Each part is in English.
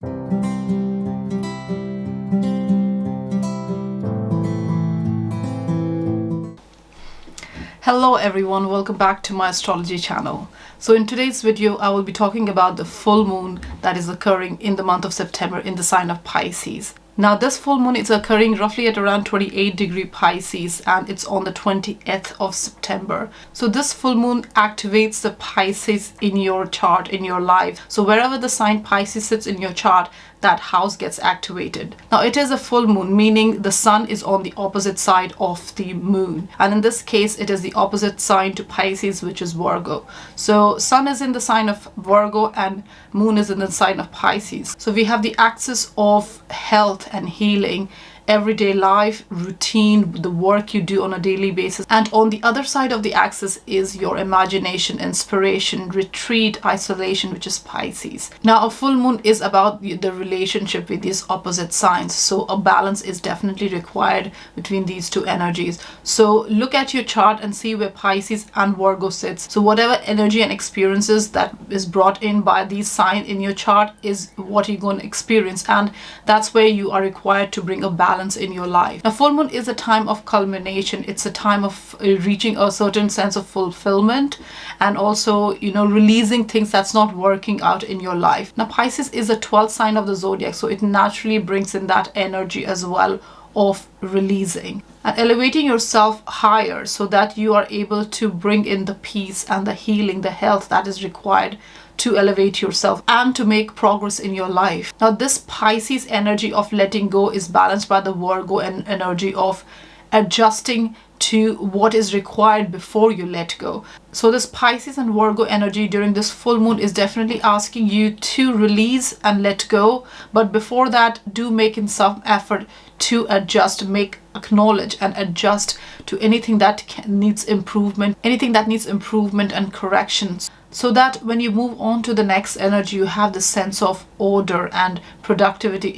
Hello everyone, welcome back to my astrology channel. So in today's video, I will be talking about the full moon that is occurring in the month of September in the sign of Pisces. Now this full moon is occurring roughly at around 28 Pisces and it's on the 20th of September. So this full moon activates the Pisces in your chart, in your life. So wherever the sign Pisces sits in your chart, that house gets activated. Now it is a full moon, meaning the sun is on the opposite side of the moon. And in this case, it is the opposite sign to Pisces, which is Virgo. So sun is in the sign of Virgo and moon is in the sign of Pisces. So we have the axis of health and healing, everyday life, routine, the work you do on a daily basis. And on the other side of the axis is your imagination, inspiration, retreat, isolation, which is Pisces. Now a full moon is about the relationship with these opposite signs. So a balance is definitely required between these two energies. So look at your chart and see where Pisces and Virgo sits. So whatever energy and experiences that is brought in by these signs in your chart is what you're going to experience. And that's where you are required to bring a balance in your life. Now full moon is a time of culmination. It's a time of reaching a certain sense of fulfillment and also, releasing things that's not working out in your life. Now Pisces is a 12th sign of the zodiac, so it naturally brings in that energy as well of releasing and elevating yourself higher so that you are able to bring in the peace and the healing, the health that is required to elevate yourself and to make progress in your life. Now this Pisces energy of letting go is balanced by the Virgo energy of adjusting to what is required before you let go. So this Pisces and Virgo energy during this full moon is definitely asking you to release and let go, but before that, do make in some effort to adjust, acknowledge and adjust to anything that needs improvement, and corrections, so that when you move on to the next energy, you have the sense of order and productivity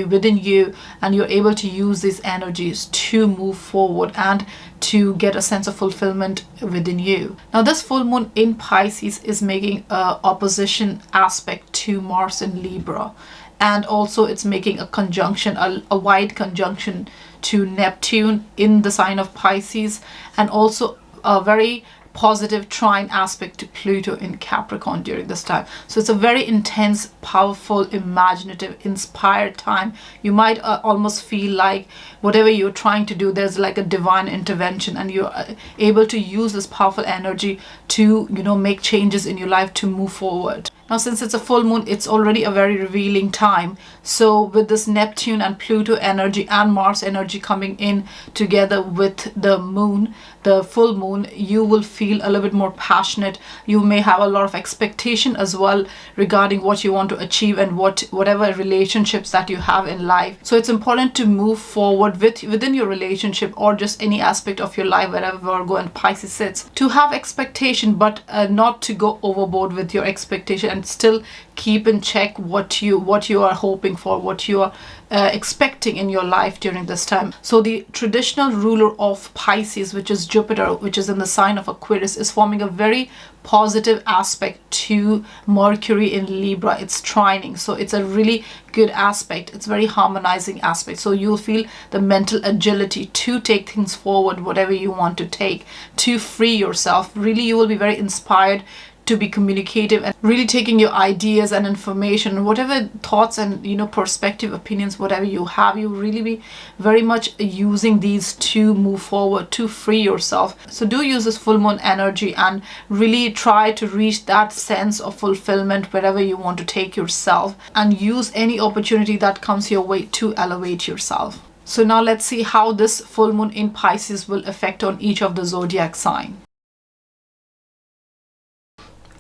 within you, and you're able to use these energies to move forward and to get a sense of fulfillment within you. Now this full moon in Pisces is making an opposition aspect to Mars in Libra, and also it's making a conjunction, a wide conjunction to Neptune in the sign of Pisces, and also a very positive trine aspect to Pluto in Capricorn during this time. So it's a very intense, powerful, imaginative, inspired time. You might almost feel like whatever you're trying to do, there's like a divine intervention, and you're able to use this powerful energy to, make changes in your life, to move forward. Now, since it's a full moon, it's already a very revealing time. So with this Neptune and Pluto energy and Mars energy coming in together with the moon, the full moon, you will feel a little bit more passionate. You may have a lot of expectation as well regarding what you want to achieve and whatever relationships that you have in life. So it's important to move forward within your relationship or just any aspect of your life, wherever Virgo and Pisces sits, to have expectation, but not to go overboard with your expectation, and still keep in check what you are hoping for, what you are expecting in your life during this time. So the traditional ruler of Pisces, which is Jupiter, which is in the sign of Aquarius, is forming a very positive aspect to Mercury in Libra. It's trining, so it's a really good aspect. It's very harmonizing aspect. So you'll feel the mental agility to take things forward, whatever you want to take, to free yourself. Really, you will be very inspired to be communicative and really taking your ideas and information, whatever thoughts and perspective, opinions, whatever you have, you really be very much using these to move forward, to free yourself. So do use this full moon energy and really try to reach that sense of fulfillment wherever you want to take yourself, and use any opportunity that comes your way to elevate yourself. So now let's see how this full moon in Pisces will affect on each of the zodiac sign.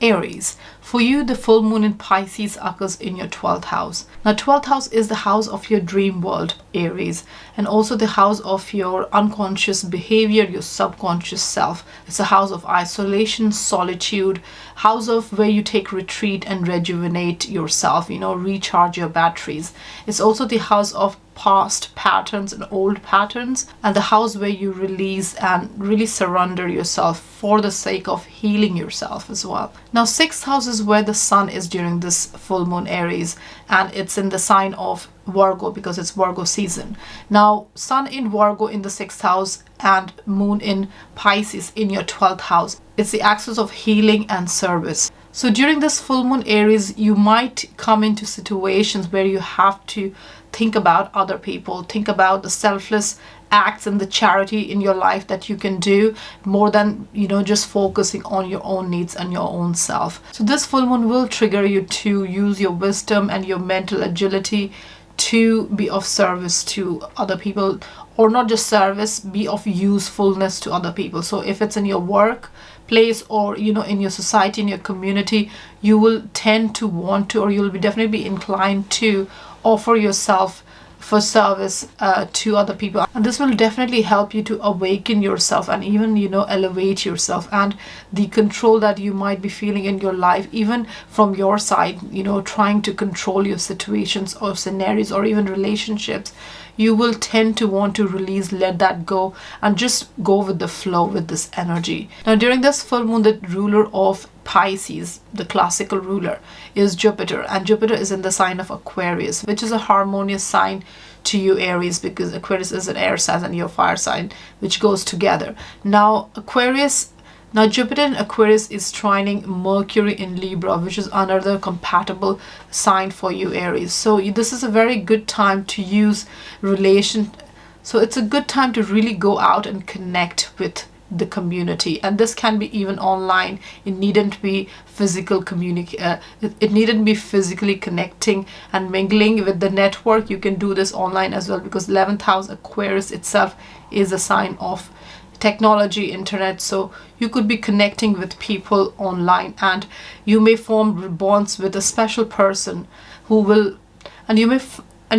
Aries. For you, the full moon in Pisces occurs in your 12th house. Now, 12th house is the house of your dream world, Aries, and also the house of your unconscious behavior, your subconscious self. It's a house of isolation, solitude, house of where you take retreat and rejuvenate yourself, recharge your batteries. It's also the house of past patterns and old patterns, and the house where you release and really surrender yourself for the sake of healing yourself as well. Now, 6th house is where the sun is during this full moon, Aries, and it's in the sign of Virgo because it's Virgo season. Now, sun in Virgo in the 6th house and moon in Pisces in your 12th house. It's the axis of healing and service. So during this full moon, Aries, you might come into situations where you have to think about other people, think about the selfless acts and the charity in your life that you can do more than, just focusing on your own needs and your own self. So this full moon will trigger you to use your wisdom and your mental agility to be of service to other people, or not just service, be of usefulness to other people. So if it's in your work place or in your society, in your community, you will tend to want to, or you'll be definitely be inclined to offer yourself for service to other people, and this will definitely help you to awaken yourself and even elevate yourself, and the control that you might be feeling in your life, even from your side, trying to control your situations or scenarios or even relationships, you will tend to want to release, let that go, and just go with the flow with this energy. Now, during this full moon, the ruler of Pisces, the classical ruler, is Jupiter, and Jupiter is in the sign of Aquarius, which is a harmonious sign to you, Aries, because Aquarius is an air sign and your fire sign, which goes together. Now, Jupiter in Aquarius is trining Mercury in Libra, which is another compatible sign for you, Aries. So this is a very good time to use So it's a good time to really go out and connect with the community, and this can be even online. It needn't be it needn't be physically connecting and mingling with the network. You can do this online as well, because 11th house Aquarius itself is a sign of technology, internet, so you could be connecting with people online, and you may form bonds with a special person and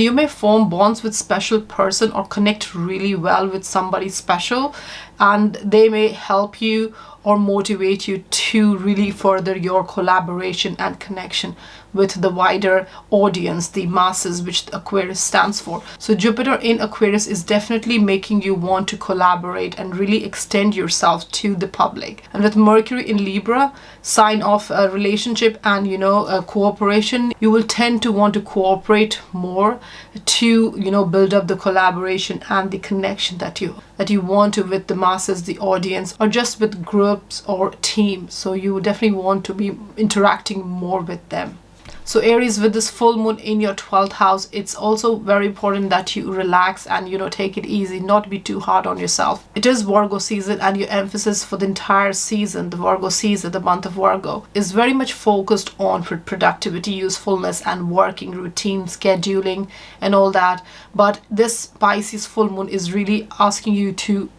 you may form bonds with special person or connect really well with somebody special, and they may help you or motivate you to really further your collaboration and connection with the wider audience, the masses, which Aquarius stands for. So Jupiter in Aquarius is definitely making you want to collaborate and really extend yourself to the public. And with Mercury in Libra, sign of a relationship and a cooperation, you will tend to want to cooperate more to build up the collaboration and the connection that you want to with the masses, the audience, or just with groups or teams. So you definitely want to be interacting more with them. So Aries, with this full moon in your 12th house, it's also very important that you relax and take it easy, not be too hard on yourself. It is Virgo season, and your emphasis for the entire season, the Virgo season, the month of Virgo, is very much focused on productivity, usefulness, and working routine, scheduling, and all that. But this Pisces full moon is really asking you to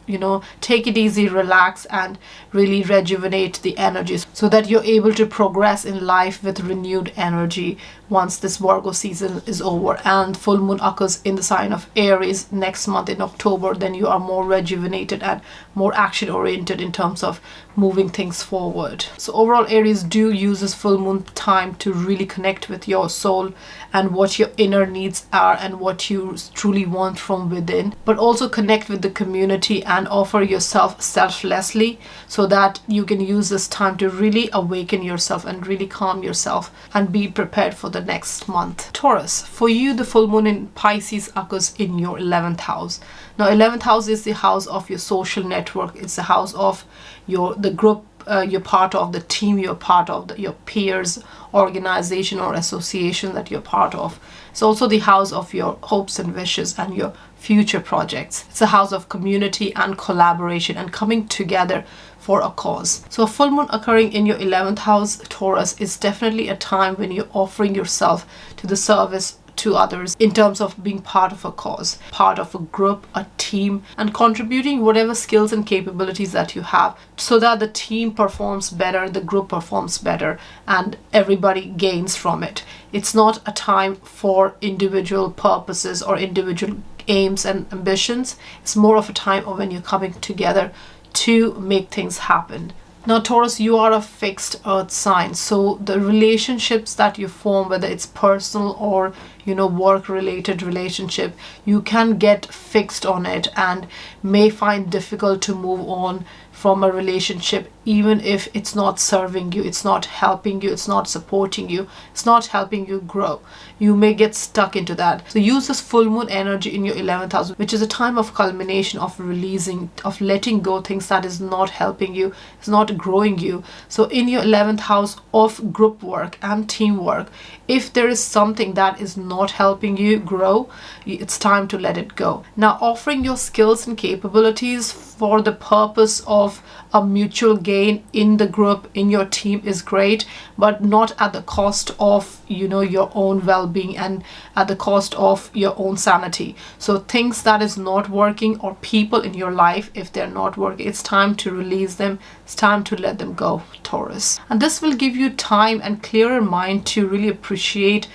take it easy, relax, and really rejuvenate the energies so that you're able to progress in life with renewed energy once this Virgo season is over. And full moon occurs in the sign of Aries next month in October. Then you are more rejuvenated and more action oriented in terms of moving things forward. So overall, Aries, do use this full moon time to really connect with your soul and what your inner needs are and what you truly want from within, but also connect with the community and offer yourself selflessly so that you can use this time to really awaken yourself and really calm yourself and be prepared for the next month. Taurus, for you, the full moon in Pisces occurs in your 11th house. Now, 11th house is the house of your social network. It's the house of the group you're part of, the team you're part of, your peers, organization or association that you're part of. It's also the house of your hopes and wishes and your future projects. It's a house of community and collaboration and coming together for a cause. So a full moon occurring in your 11th house, Taurus, is definitely a time when you're offering yourself to the service to others in terms of being part of a cause, part of a group, a team, and contributing whatever skills and capabilities that you have so that the team performs better, the group performs better, and everybody gains from it. It's not a time for individual purposes or individual aims and ambitions. It's more of a time of when you're coming together to make things happen. Now, Taurus, you are a fixed earth sign. So the relationships that you form, whether it's personal or, work related relationship, you can get fixed on it and may find difficult to move on from a relationship, even if it's not serving you, it's not helping you, it's not supporting you, it's not helping you grow. You may get stuck into that. So use this full moon energy in your 11th house, which is a time of culmination, of releasing, of letting go things that is not helping you, it's not growing you. So in your 11th house of group work and teamwork, if there is something that is not helping you grow, it's time to let it go. Now, offering your skills and capabilities for the purpose of a mutual gain in the group, in your team, is great, but not at the cost of, your own well-being and at the cost of your own sanity. So things that is not working, or people in your life, if they're not working, it's time to release them. It's time to let them go, Taurus. And this will give you time and clearer mind to really appreciate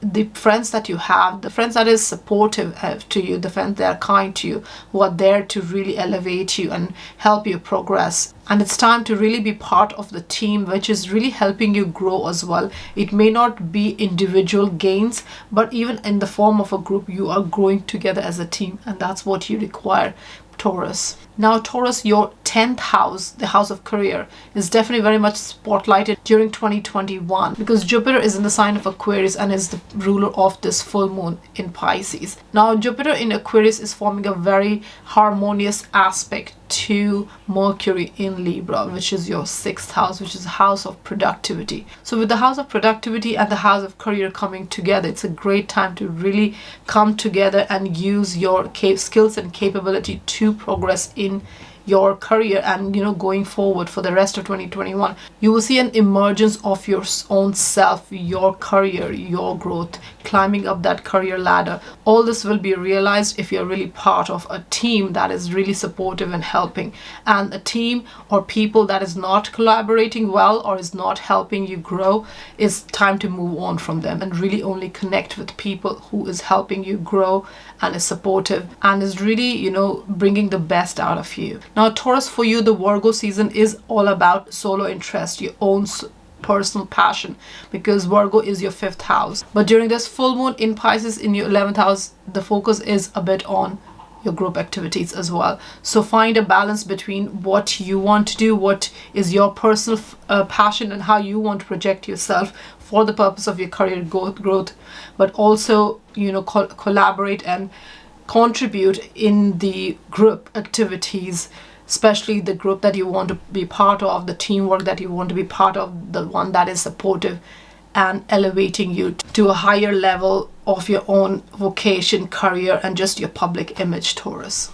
the friends that you have, the friends that is supportive to you, the friends that are kind to you, who are there to really elevate you and help you progress. And it's time to really be part of the team, which is really helping you grow as well. It may not be individual gains, but even in the form of a group, you are growing together as a team, and that's what you require, Taurus. Now, Taurus, your 10th house, the house of career, is definitely very much spotlighted during 2021 because Jupiter is in the sign of Aquarius and is the ruler of this full moon in Pisces. Now, Jupiter in Aquarius is forming a very harmonious aspect to Mercury in Libra, which is your 6th house, which is the house of productivity. So with the house of productivity and the house of career coming together, it's a great time to really come together and use your skills and capability to progress in your career. And going forward for the rest of 2021, you will see an emergence of your own self, your career, your growth, climbing up that career ladder. All this will be realized if you're really part of a team that is really supportive and helping. And a team or people that is not collaborating well or is not helping you grow, it's time to move on from them and really only connect with people who is helping you grow and is supportive and is really, bringing the best out of you. Now, Taurus, for you, the Virgo season is all about solo interest, your own personal passion, because Virgo is your 5th house. But during this full moon in Pisces in your 11th house, the focus is a bit on your group activities as well. So find a balance between what you want to do, what is your personal passion, and how you want to project yourself for the purpose of your career growth, but also, collaborate and contribute in the group activities, especially the group that you want to be part of, the teamwork that you want to be part of, the one that is supportive and elevating you to a higher level of your own vocation, career, and just your public image, Taurus.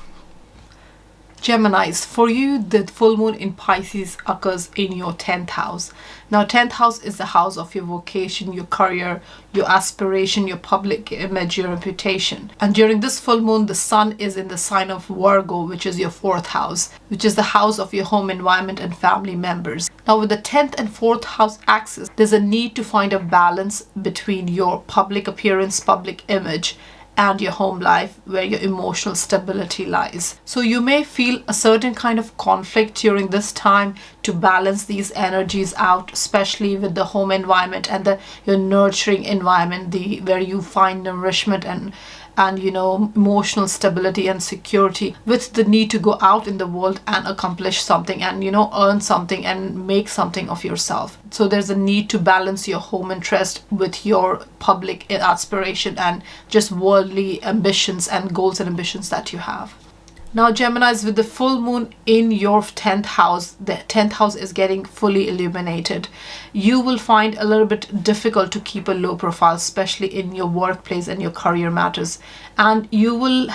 Geminis, for you, the full moon in Pisces occurs in your 10th house. Now, 10th house is the house of your vocation, your career, your aspiration, your public image, your reputation. And during this full moon, the sun is in the sign of Virgo, which is your 4th house, which is the house of your home environment and family members. Now, with the 10th and 4th house axis, there's a need to find a balance between your public appearance, public image, and your home life, where your emotional stability lies. So you may feel a certain kind of conflict during this time to balance these energies out, especially with the home environment and your nurturing environment, where you find nourishment and emotional stability and security, with the need to go out in the world and accomplish something and earn something and make something of yourself. So there's a need to balance your home interest with your public aspiration and just worldly ambitions and goals and ambitions that you have. Now, Geminis, with the full moon in your 10th house, the 10th house is getting fully illuminated. You will find a little bit difficult to keep a low profile, especially in your workplace and your career matters. And you will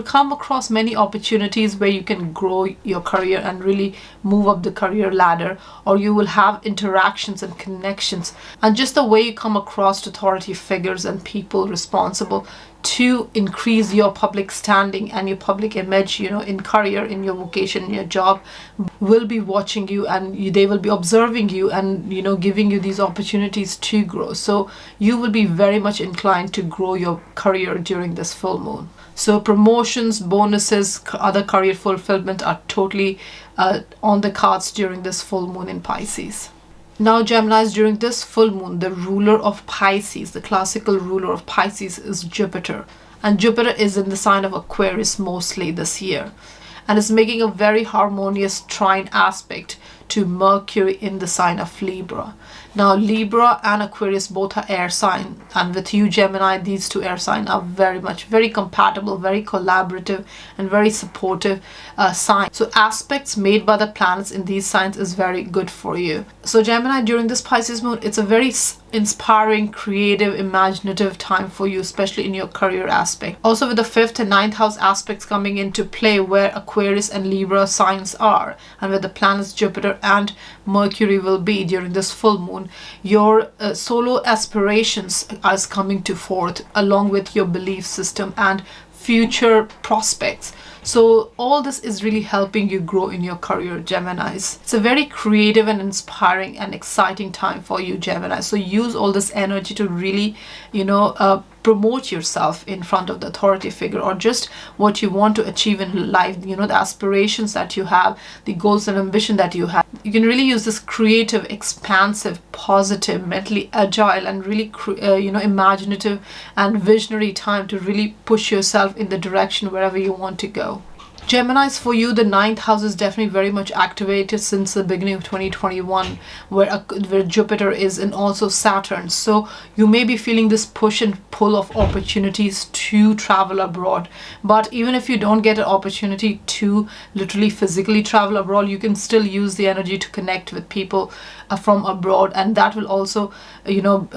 come across many opportunities where you can grow your career and really move up the career ladder, or you will have interactions and connections. And just the way you come across authority figures and people responsible to increase your public standing and your public image, in career, in your vocation, in your job, will be watching you, and they will be observing you and, you know, giving you these opportunities to grow. So you will be very much inclined to grow your career during this full moon. So promotions, bonuses, other career fulfillment are totally on the cards during this full moon in Pisces. Now, Geminis, during this full moon, the ruler of Pisces, the classical ruler of Pisces, is Jupiter. And Jupiter is in the sign of Aquarius mostly this year, and is making a very harmonious trine aspect to Mercury in the sign of Libra. Now, Libra and Aquarius both are air sign, and with you, Gemini, these two air signs are very compatible, very collaborative, and very supportive signs. So aspects made by the planets in these signs is very good for you. So Gemini, during this Pisces moon, it's a very inspiring, creative, imaginative time for you, especially in your career aspect. Also, with the 5th and 9th house aspects coming into play where Aquarius and Libra signs are, and where the planets Jupiter and Mercury will be during this full moon, your solo aspirations are coming to forth, along with your belief system and future prospects. So all this is really helping you grow in your career, Geminis. It's a very creative and inspiring and exciting time for you, Gemini. So use all this energy to really, you know, promote yourself in front of the authority figure, or just what you want to achieve in life, you know, the aspirations that you have, the goals and ambition that you have. You can really use this creative, expansive, positive, mentally agile, and really you know, imaginative and visionary time to really push yourself in the direction wherever you want to go. Geminis, for you, the 9th house is definitely very much activated since the beginning of 2021, where Jupiter is, and also Saturn. So you may be feeling this push and pull of opportunities to travel abroad. But even if you don't get an opportunity to literally physically travel abroad, you can still use the energy to connect with people from abroad, and that will also, you know,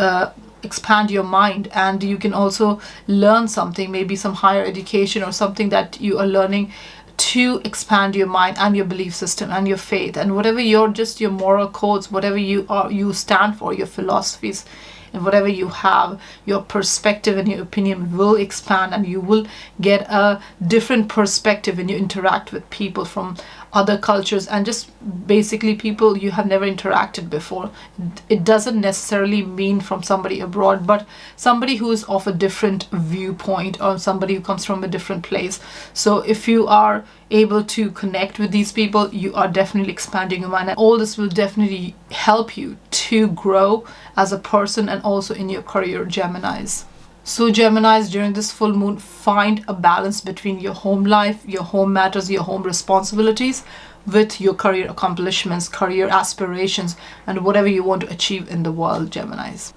expand your mind, and you can also learn something, maybe some higher education or something that you are learning to expand your mind and your belief system and your faith, and whatever your moral codes, whatever you stand for, your philosophies, and whatever you have, your perspective and your opinion will expand, and you will get a different perspective when you interact with people from other cultures, and just basically people you have never interacted before. It doesn't necessarily mean from somebody abroad, but somebody who is of a different viewpoint, or somebody who comes from a different place. So if you are able to connect with these people, you are definitely expanding your mind, and all this will definitely help you to grow as a person and also in your career, Geminis. So Geminis, during this full moon, find a balance between your home life, your home matters, your home responsibilities, with your career accomplishments, career aspirations, and whatever you want to achieve in the world, Geminis.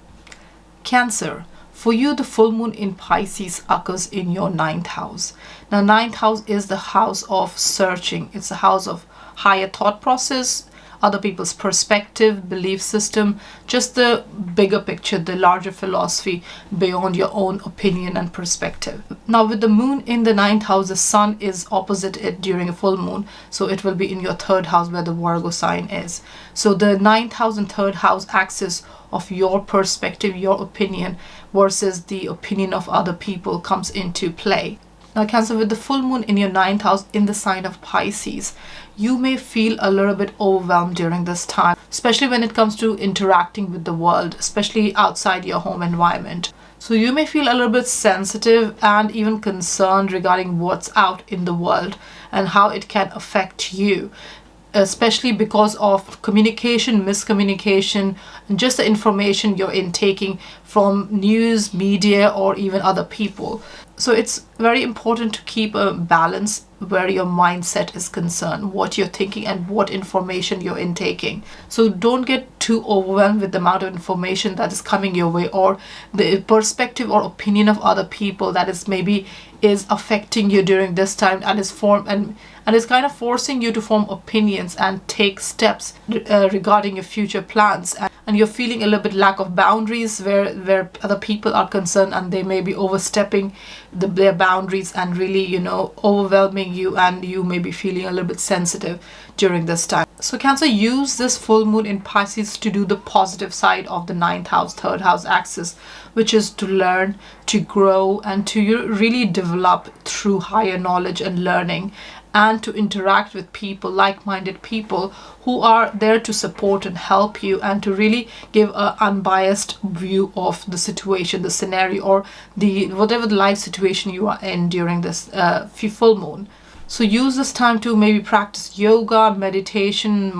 Cancer. For you, the full moon in Pisces occurs in your 9th house. Now, 9th house is the house of searching. It's a house of higher thought process, other people's perspective, belief system, just the bigger picture, the larger philosophy beyond your own opinion and perspective. Now, with the moon in the 9th house, the sun is opposite it during a full moon, so it will be in your 3rd house where the Virgo sign is. So the 9th house and 3rd house axis of your perspective, your opinion versus the opinion of other people comes into play. Now, Cancer, with the full moon in your 9th house in the sign of Pisces, you may feel a little bit overwhelmed during this time, especially when it comes to interacting with the world, especially outside your home environment. So you may feel a little bit sensitive and even concerned regarding what's out in the world and how it can affect you, especially because of communication, miscommunication, and just the information you're intaking from news, media, or even other people. So it's very important to keep a balance where your mindset is concerned, what you're thinking and what information you're intaking. So don't get too overwhelmed with the amount of information that is coming your way, or the perspective or opinion of other people that is affecting you during this time, and is kind of forcing you to form opinions and take steps regarding your future plans. And you're feeling a little bit lack of boundaries where other people are concerned, and they may be overstepping their boundaries and really, overwhelming you, and you may be feeling a little bit sensitive during this time. So Cancer, use this full moon in Pisces to do the positive side of the 9th house, 3rd house axis, which is to learn, to grow, and to really develop through higher knowledge and learning. and to interact with people, like-minded people who are there to support and help you and to really give an unbiased view of the situation, the scenario, or the whatever the life situation you are in during this full moon. So use this time to maybe practice yoga, meditation,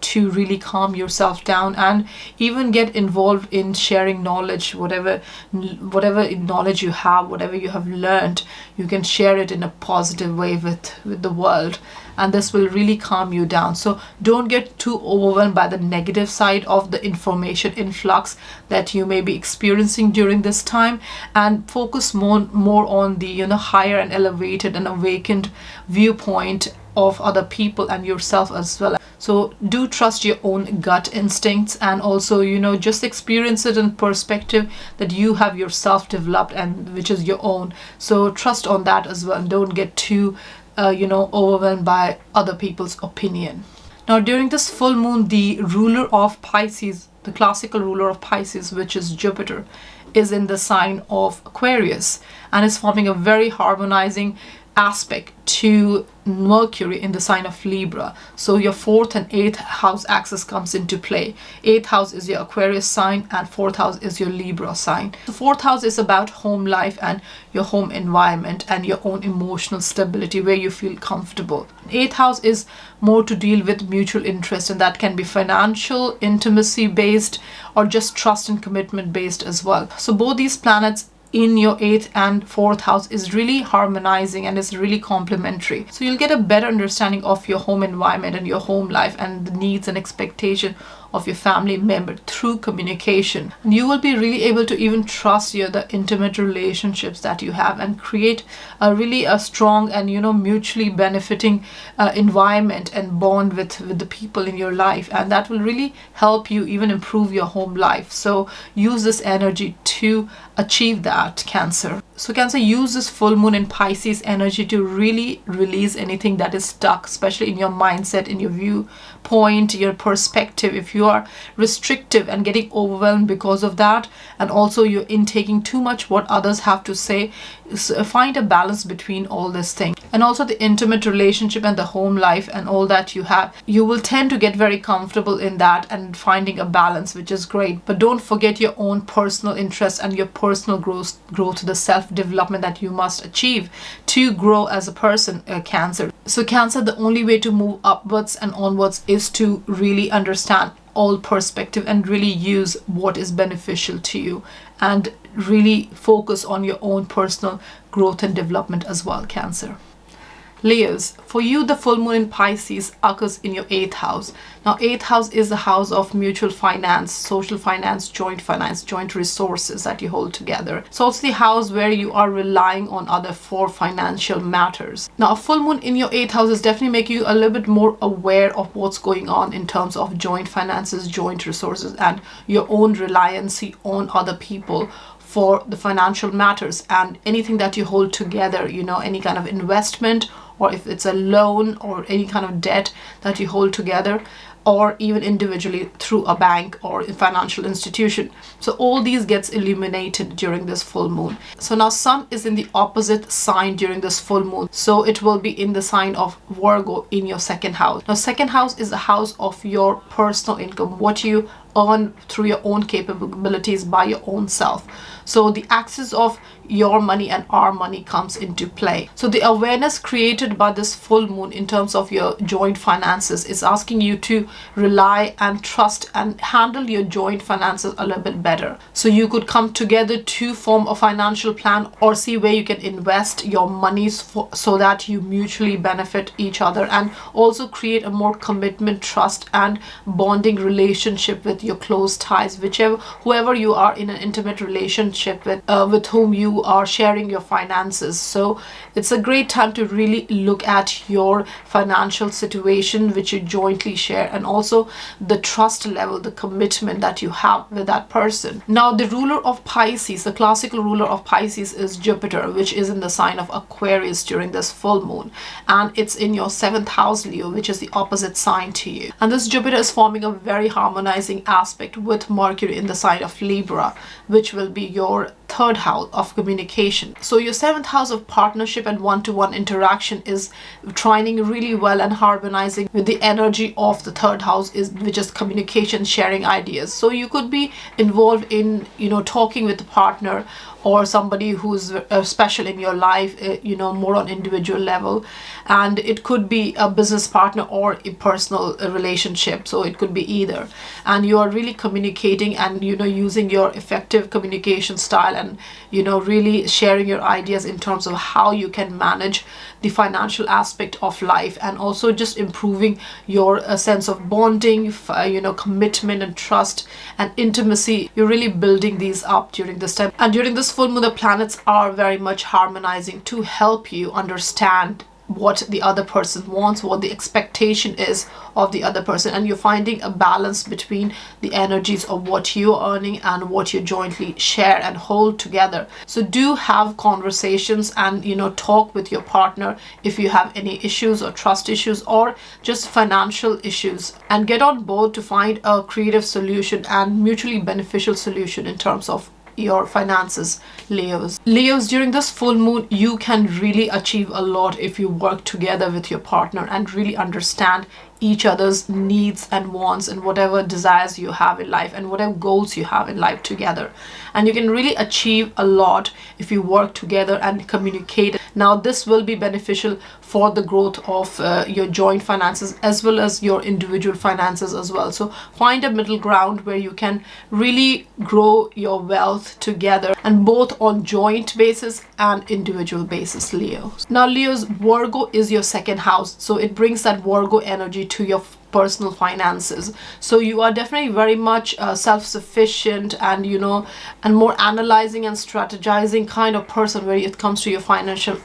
to really calm yourself down, and even get involved in sharing knowledge, whatever knowledge you have, whatever you have learned, you can share it in a positive way with the world. And this will really calm you down. So don't get too overwhelmed by the negative side of the information influx that you may be experiencing during this time, and focus more on the higher and elevated and awakened viewpoint of other people and yourself as well. So do trust your own gut instincts, and also just experience it in perspective that you have yourself developed and which is your own. So trust on that as well, and don't get too overwhelmed by other people's opinion. Now during this full moon, the ruler of Pisces, the classical ruler of Pisces, which is Jupiter, is in the sign of Aquarius and is forming a very harmonizing aspect to Mercury in the sign of Libra. So your 4th and 8th house axis comes into play. 8th house is your Aquarius sign and 4th house is your Libra sign. The 4th house is about home life and your home environment and your own emotional stability, where you feel comfortable. 8th house is more to deal with mutual interest, and that can be financial, intimacy based, or just trust and commitment based as well. So both these planets in your 8th and 4th house is really harmonizing and is really complementary. So you'll get a better understanding of your home environment and your home life and the needs and expectation of your family member through communication. And you will be really able to even trust the intimate relationships that you have and create a strong and mutually benefiting environment and bond with the people in your life, and that will really help you even improve your home life. So use this energy to achieve that, Cancer. So Cancer, use this full moon in Pisces energy to really release anything that is stuck, especially in your mindset, in your viewpoint, your perspective. If you are restrictive and getting overwhelmed because of that, and also you're intaking too much what others have to say, find a balance between all this thing. And also the intimate relationship and the home life and all that you have, you will tend to get very comfortable in that and finding a balance, which is great. But don't forget your own personal interests and your personal growth, the self-development that you must achieve to grow as a person, Cancer. So Cancer, the only way to move upwards and onwards is to really understand all perspective and really use what is beneficial to you, and really focus on your own personal growth and development as well, Cancer. Leos, for you the full moon in Pisces occurs in your 8th house. Now 8th house is the house of mutual finance, social finance, joint resources that you hold together. It's also the house where you are relying on other for financial matters. Now a full moon in your 8th house is definitely making you a little bit more aware of what's going on in terms of joint finances, joint resources, and your own reliance on other people for the financial matters, and anything that you hold together, any kind of investment, or if it's a loan or any kind of debt that you hold together, or even individually through a bank or a financial institution. So all these gets illuminated during this full moon. So now Sun is in the opposite sign during this full moon. So it will be in the sign of Virgo in your 2nd house. Now 2nd house is the house of your personal income, what you earn through your own capabilities by your own self. So the axis of your money and our money comes into play. So the awareness created by this full moon in terms of your joint finances is asking you to rely and trust and handle your joint finances a little bit better. So you could come together to form a financial plan or see where you can invest your monies so that you mutually benefit each other, and also create a more commitment, trust and bonding relationship with your close ties, whoever you are in an intimate relationship with whom you are sharing your finances. So it's a great time to really look at your financial situation which you jointly share, and also the trust level, the commitment that you have with that person. Now the ruler of Pisces, the classical ruler of Pisces, is Jupiter, which is in the sign of Aquarius during this full moon, and it's in your 7th house, Leo, which is the opposite sign to you. And this Jupiter is forming a very harmonizing aspect with Mercury in the sign of Libra, which will be your third house of communication. So your seventh house of partnership and one-to-one interaction is trining really well and harmonizing with the energy of the third house, which is communication, sharing ideas. So you could be involved in, talking with a partner or somebody who's special in your life, more on individual level. And it could be a business partner or a personal relationship. So it could be either. And you are really communicating and, using your effective communication style and, really sharing your ideas in terms of how you can manage the financial aspect of life, and also just improving your sense of bonding, commitment and trust and intimacy. You're really building these up during this time. And during this full moon, the planets are very much harmonizing to help you understand what the other person wants, what the expectation is of the other person, and you're finding a balance between the energies of what you're earning and what you jointly share and hold together. So do have conversations and talk with your partner if you have any issues or trust issues or just financial issues, and get on board to find a creative solution and mutually beneficial solution in terms of your finances, Leos. Leos, during this full moon, you can really achieve a lot if you work together with your partner and really understand each other's needs and wants and whatever desires you have in life and whatever goals you have in life together. And you can really achieve a lot if you work together and communicate. Now, this will be beneficial for the growth of your joint finances as well as your individual finances as well. So find a middle ground where you can really grow your wealth together, and both on joint basis and individual basis, Leos. Now, Leos, Virgo is your second house, so it brings that Virgo energy to your personal finances. So you are definitely very much self-sufficient and and more analyzing and strategizing kind of person where it comes to your financial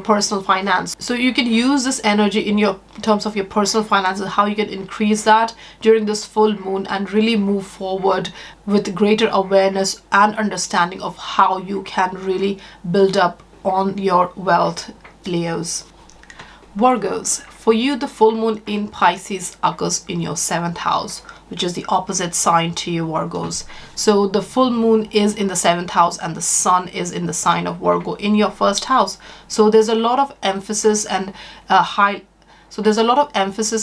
personal finance. So you can use this energy in your terms of your personal finances, how you can increase that during this full moon and really move forward with greater awareness and understanding of how you can really build up on your wealth, Leos. Virgos, for you, the full moon in Pisces occurs in your seventh house, which is the opposite sign to you, Virgos. So the full moon is in the seventh house and the sun is in the sign of Virgo in your first house. So there's a lot of emphasis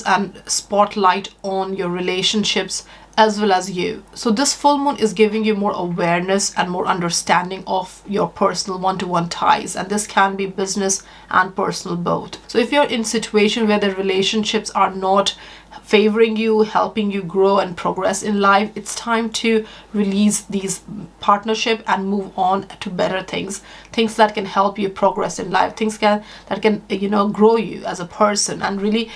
and spotlight on your relationships as well as you. So this full moon is giving you more awareness and more understanding of your personal one-to-one ties, and this can be business and personal both. So if you're in a situation where the relationships are not favoring you, helping you grow and progress in life, it's time to release these partnership and move on to better things that can help you progress in life, that can grow you as a person and really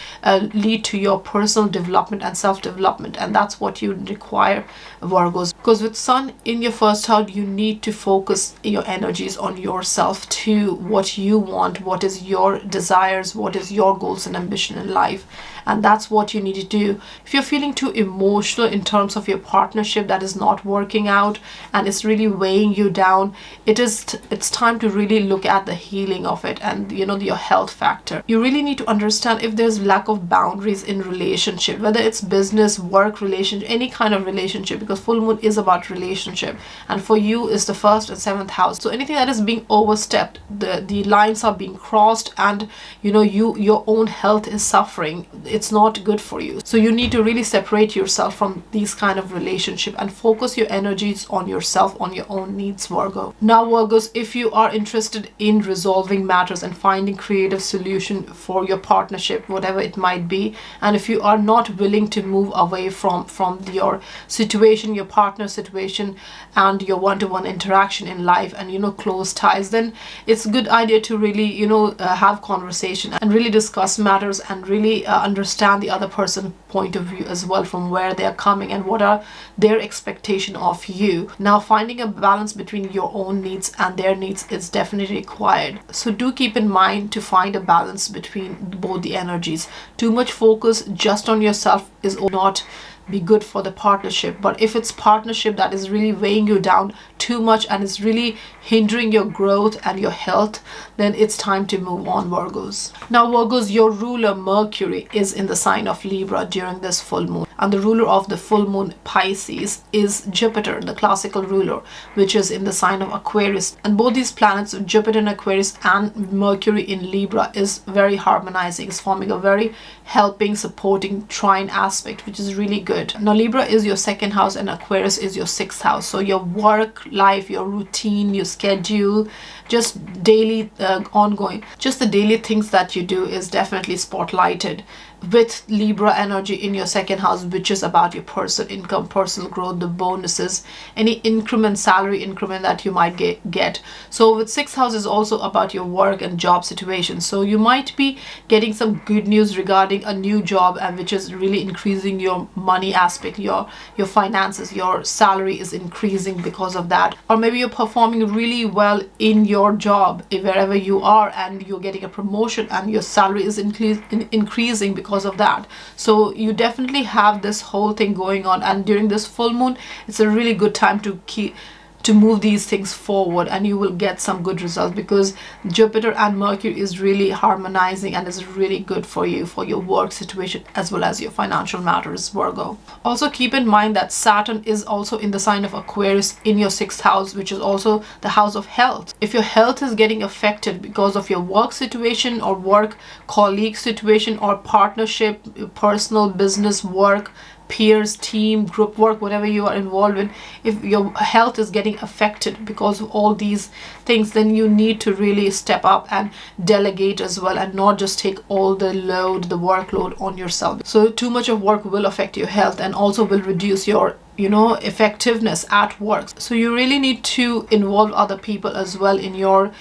lead to your personal development and self-development. And that's what you require, Virgos, because with sun in your first house, you need to focus your energies on yourself, to what you want, what is your desires, what is your goals and ambition in life. And that's what you need to do. If you're feeling too emotional in terms of your partnership that is not working out and it's really weighing you down, it's time to really look at the healing of it and your health factor. You really need to understand if there's lack of boundaries in relationship, whether it's business, work, relationship, any kind of relationship, because full moon is about relationship, and for you is the first and seventh house. So anything that is being overstepped, the lines are being crossed, and your own health is suffering. It's not good for you. So you need to really separate yourself from these kind of relationship and focus your energies on yourself, on your own needs, Virgo. Now, Virgos, if you are interested in resolving matters and finding creative solution for your partnership, whatever it might be, and if you are not willing to move away from your situation, your partner situation, and your one-to-one interaction in life, and close ties, then it's a good idea to really have conversation and really discuss matters and really understand the other person's point of view as well, from where they're coming and what are their expectation of you. Now, finding a balance between your own needs and their needs is definitely required. So do keep in mind to find a balance between both the energies. Too much focus just on yourself is not be good for the partnership. But if it's partnership that is really weighing you down, too much and it's really hindering your growth and your health, then it's time to move on, Virgos. Now, Virgos, your ruler Mercury is in the sign of Libra during this full moon, and the ruler of the full moon Pisces is Jupiter, the classical ruler, which is in the sign of Aquarius. And both these planets, Jupiter in Aquarius and Mercury in Libra, is very harmonizing. It's forming a very helping, supporting trine aspect, which is really good. Now, Libra is your second house and Aquarius is your sixth house. So your work life, your routine, your schedule, just daily ongoing, just the daily things that you do is definitely spotlighted with Libra energy in your second house, which is about your personal income, personal growth, the bonuses, any increment, salary increment that you might get. So with sixth house is also about your work and job situation. So you might be getting some good news regarding a new job, and which is really increasing your money aspect, your finances, your salary is increasing because of that. Or maybe you're performing really well in your job wherever you are, and you're getting a promotion and your salary is increasing because of that. So you definitely have this whole thing going on, and during this full moon it's a really good time to move these things forward, and you will get some good results because Jupiter and Mercury is really harmonizing and is really good for you, for your work situation as well as your financial matters, Virgo. Also keep in mind that Saturn is also in the sign of Aquarius in your sixth house, which is also the house of health. If your health is getting affected because of your work situation or work colleague situation or partnership, personal business, work, peers, team, group work, whatever you are involved in, if your health is getting affected because of all these things, then you need to really step up and delegate as well, and not just take all the load, the workload on yourself. So too much of work will affect your health and also will reduce your effectiveness at work. So you really need to involve other people as well in your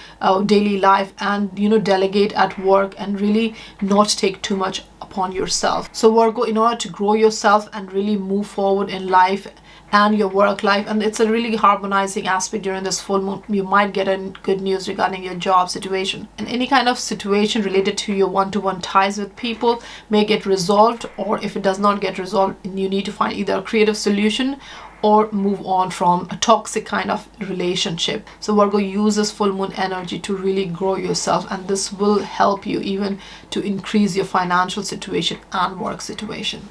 daily life, and delegate at work and really not take too much upon yourself. So Virgo, in order to grow yourself and really move forward in life and your work life, and it's a really harmonizing aspect during this full moon, you might get a good news regarding your job situation, and any kind of situation related to your one-to-one ties with people may get resolved, or if it does not get resolved, you need to find either a creative solution or move on from a toxic kind of relationship. So Virgo, use this full moon energy to really grow yourself, and this will help you even to increase your financial situation and work situation.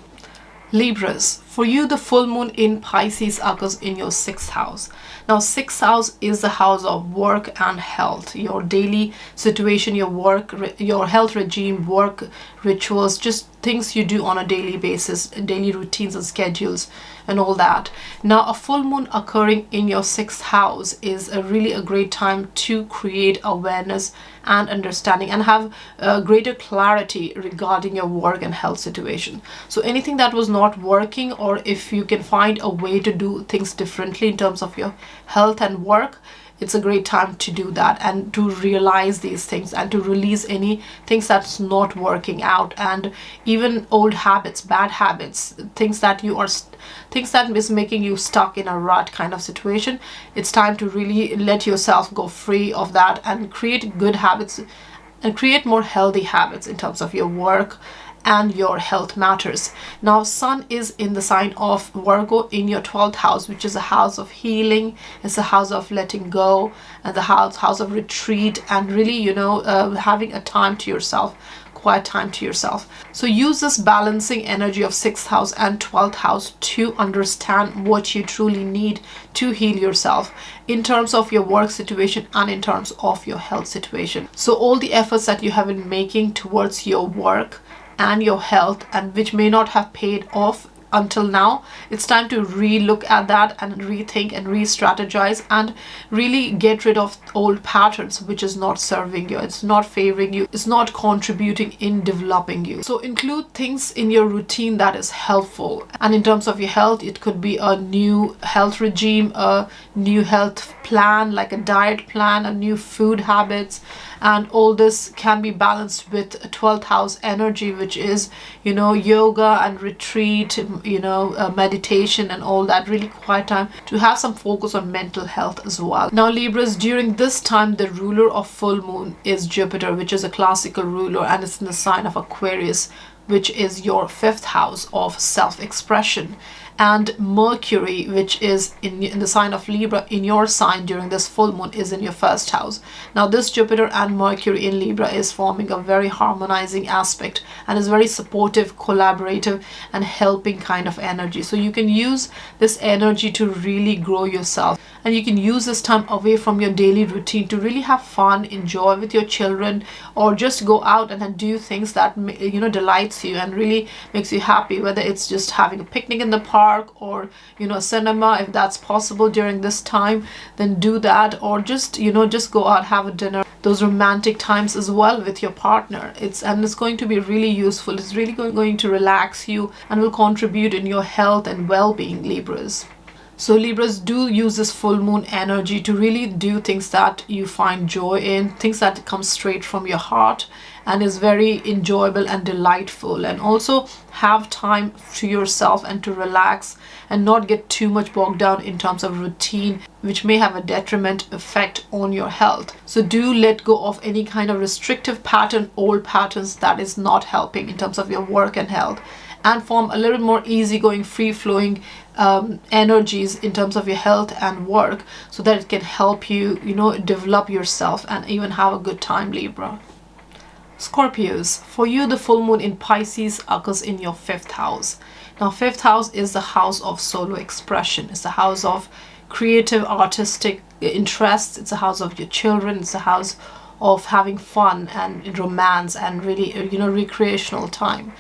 Libras, for you the full moon in Pisces occurs in your sixth house. Now, sixth house is the house of work and health, your daily situation, your work, your health regime, work rituals, just things you do on a daily basis, daily routines and schedules and all that. Now, a full moon occurring in your sixth house is a great time to create awareness and understanding and have greater clarity regarding your work and health situation. So anything that was not working, or if you can find a way to do things differently in terms of your health and work, it's a great time to do that and to realize these things and to release any things that's not working out, and even old habits, bad habits, things that is making you stuck in a rut kind of situation. It's time to really let yourself go free of that and create good habits and create more healthy habits in terms of your work and your health matters. Now, Sun is in the sign of Virgo in your 12th house, which is a house of healing. It's a house of letting go, and the house of retreat, and really having a time to yourself, quiet time to yourself. So use this balancing energy of 6th house and 12th house to understand what you truly need to heal yourself in terms of your work situation and in terms of your health situation. So all the efforts that you have been making towards your work and your health, and which may not have paid off until now, it's time to re-look at that and rethink and re-strategize and really get rid of old patterns which is not serving you, it's not favoring you, it's not contributing in developing you. So include things in your routine that is helpful. And in terms of your health, it could be a new health regime, a new health plan, like a diet plan, a new food habits, and all this can be balanced with a 12th house energy, which is yoga and retreat, meditation and all that, really quiet time to have some focus on mental health as well. Now, Libras, during this time the ruler of full moon is Jupiter, which is a classical ruler, and it's in the sign of Aquarius, which is your 5th house of self-expression. and Mercury, which is in the sign of Libra in your sign during this full moon, is in your first house. Now this Jupiter and Mercury in Libra is forming a very harmonizing aspect and is very supportive, collaborative and helping kind of energy. So you can use this energy to really grow yourself, and you can use this time away from your daily routine to really have fun, enjoy with your children, or just go out and do things that delights you and really makes you happy, whether it's just having a picnic in the park or cinema. If that's possible during this time, then do that, or just go out, have a dinner. Those romantic times as well with your partner, it's going to be really useful. It's really going to relax you and will contribute in your health and well-being, Libras. So Libras, do use this full moon energy to really do things that you find joy in, things that come straight from your heart and is very enjoyable and delightful, and also have time to yourself and to relax and not get too much bogged down in terms of routine, which may have a detriment effect on your health. So do let go of any kind of restrictive pattern, old patterns that is not helping in terms of your work and health, and form a little more easygoing, free-flowing energies in terms of your health and work, so that it can help you, develop yourself and even have a good time, Libra. Scorpios, for you, the full moon in Pisces occurs in your 5th house. Now, 5th house is the house of solo expression. It's the house of creative, artistic interests. It's the house of your children. It's the house of having fun and romance and really, recreational time.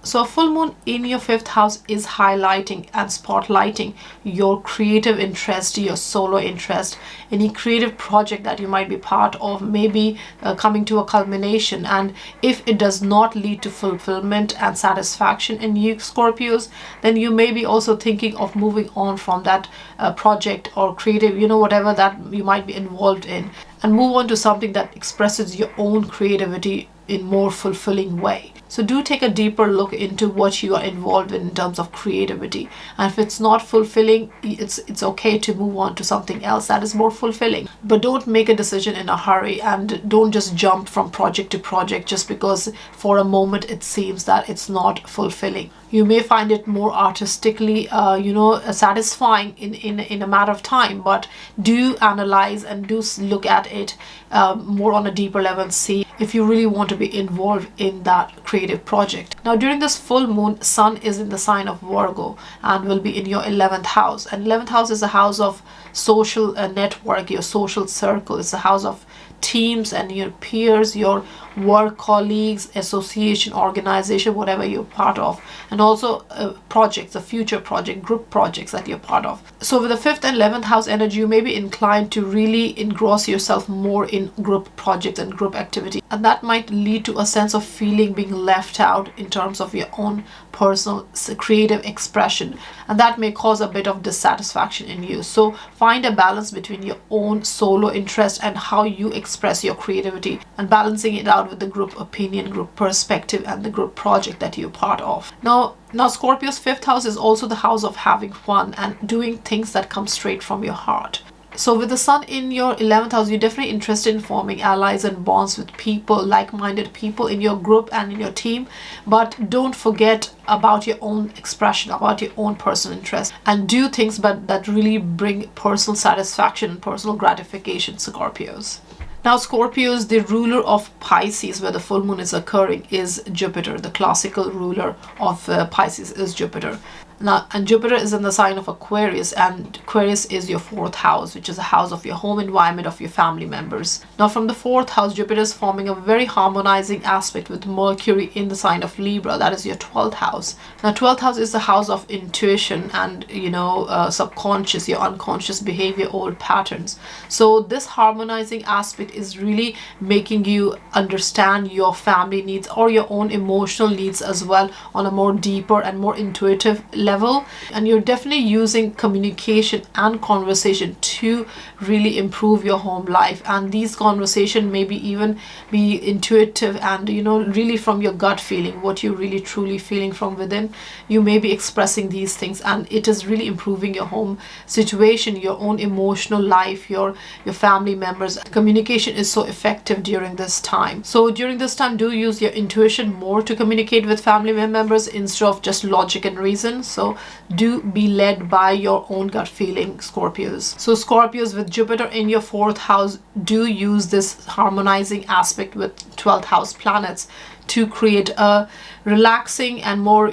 So a full moon in your 5th house is highlighting and spotlighting your creative interest, your solo interest, any creative project that you might be part of, maybe coming to a culmination. And if it does not lead to fulfillment and satisfaction in you, Scorpios, then you may be also thinking of moving on from that project or creative, whatever that you might be involved in, and move on to something that expresses your own creativity in more fulfilling way. So do take a deeper look into what you are involved in terms of creativity, and if it's not fulfilling, it's okay to move on to something else that is more fulfilling. But don't make a decision in a hurry, and don't just jump from project to project just because for a moment it seems that it's not fulfilling. You may find it more artistically satisfying in a matter of time, but do analyze and do look at it more on a deeper level and see if you really want to be involved in that creative project. Now, during this full moon, Sun is in the sign of Virgo and will be in your 11th house. And 11th house is a house of social network, your social circle. It's a house of teams and your peers, your work colleagues, association, organization, whatever you're part of, and also projects, a future project, group projects that you're part of. So with the 5th and 11th house energy, you may be inclined to really engross yourself more in group projects and group activity, and that might lead to a sense of feeling being left out in terms of your own personal creative expression, and that may cause a bit of dissatisfaction in you. So find a balance between your own solo interest and how you express your creativity, and balancing it out with the group opinion, group perspective, and the group project that you're part of. Now Scorpio's 5th house is also the house of having fun and doing things that come straight from your heart. So with the Sun in your 11th house, you're definitely interested in forming allies and bonds with people, like-minded people in your group and in your team. But don't forget about your own expression, about your own personal interest, and do things that really bring personal satisfaction and personal gratification, Scorpios. Now Scorpios, the ruler of Pisces, where the full moon is occurring, is Jupiter. The classical ruler of Pisces is Jupiter. Now, and Jupiter is in the sign of Aquarius, and Aquarius is your 4th house, which is a house of your home environment, of your family members. Now from the 4th house, Jupiter is forming a very harmonizing aspect with Mercury in the sign of Libra. That is your 12th house. Now 12th house is the house of intuition and subconscious, your unconscious behavior, old patterns. So this harmonizing aspect is really making you understand your family needs or your own emotional needs as well on a more deeper and more intuitive level. And you're definitely using communication and conversation to really improve your home life, and these conversations maybe even be intuitive and really from your gut feeling, what you're really truly feeling from within. You may be expressing these things, and it is really improving your home situation, your own emotional life, your family members. Communication is so effective during this time. So during this time, do use your intuition more to communicate with family members instead of just logic and reason. So do be led by your own gut feeling, Scorpios. So Scorpios with Jupiter in your 4th house, do use this harmonizing aspect with 12th house planets to create a relaxing and more,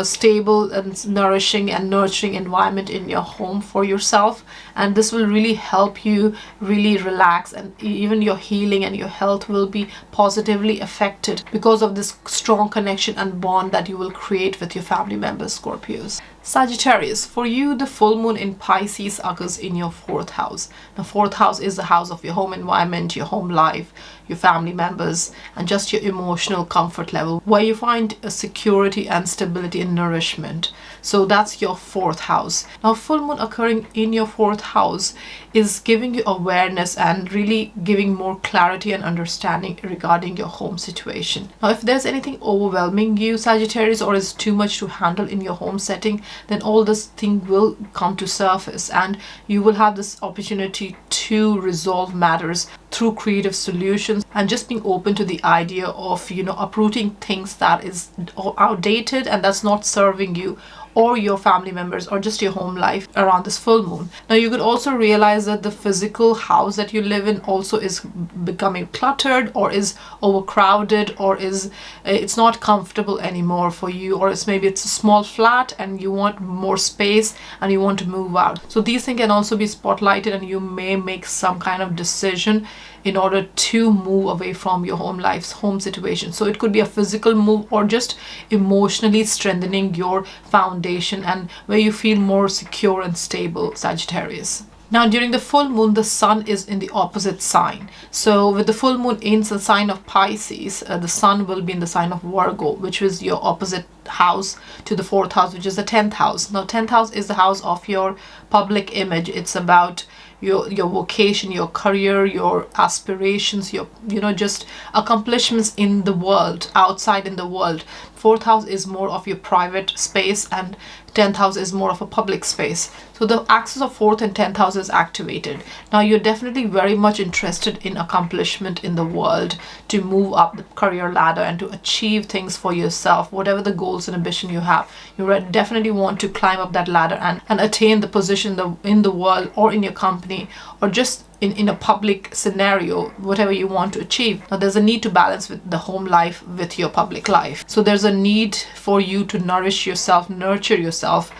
stable and nourishing and nurturing environment in your home for yourself. And this will really help you really relax, and even your healing and your health will be positively affected because of this strong connection and bond that you will create with your family members, Scorpios. Sagittarius, for you, the full moon in Pisces occurs in your 4th house. The 4th house is the house of your home environment, your home life, your family members, and just your emotional comfort level, where you find a security and stability and nourishment. So that's your 4th house. Now, full moon occurring in your 4th house is giving you awareness and really giving more clarity and understanding regarding your home situation. Now, if there's anything overwhelming you, Sagittarius, or is too much to handle in your home setting, then all this thing will come to surface, and you will have this opportunity to resolve matters through creative solutions and just being open to the idea of, uprooting things that is outdated and that's not serving you or your family members or just your home life around this full moon. Now, you could also realize that the physical house that you live in also is becoming cluttered or is overcrowded, or it's not comfortable anymore for you, or maybe it's a small flat and you want more space and you want to move out. So these things can also be spotlighted, and you may make some kind of decision in order to move away from your home situation. So it could be a physical move or just emotionally strengthening your foundation and where you feel more secure and stable, Sagittarius. Now, during the full moon, the sun is in the opposite sign. So with the full moon in the sign of Pisces, the sun will be in the sign of Virgo, which is your opposite house to the 4th house, which is the 10th house. Now, 10th house is the house of your public image. It's about your vocation, your career, your aspirations, your just accomplishments in the world, outside in the world. 4th house is more of your private space, and 10th house is more of a public space. So the axis of 4th and 10th house is activated. Now, you're definitely very much interested in accomplishment in the world, to move up the career ladder and to achieve things for yourself, whatever the goals and ambition you have. You definitely want to climb up that ladder and attain the position in the world or in your company, or just in a public scenario, whatever you want to achieve. Now, there's a need to balance with the home life with your public life. So there's a need for you to nourish yourself, nurture yourself,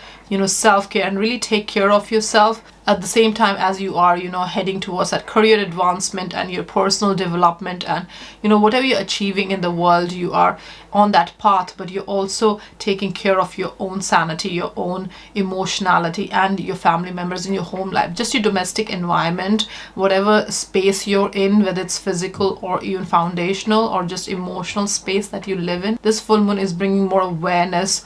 self-care, and really take care of yourself at the same time as you are, heading towards that career advancement and your personal development, and, whatever you're achieving in the world, you are on that path, but you're also taking care of your own sanity, your own emotionality, and your family members in your home life, just your domestic environment, whatever space you're in, whether it's physical or even foundational or just emotional space that you live in. This full moon is bringing more awareness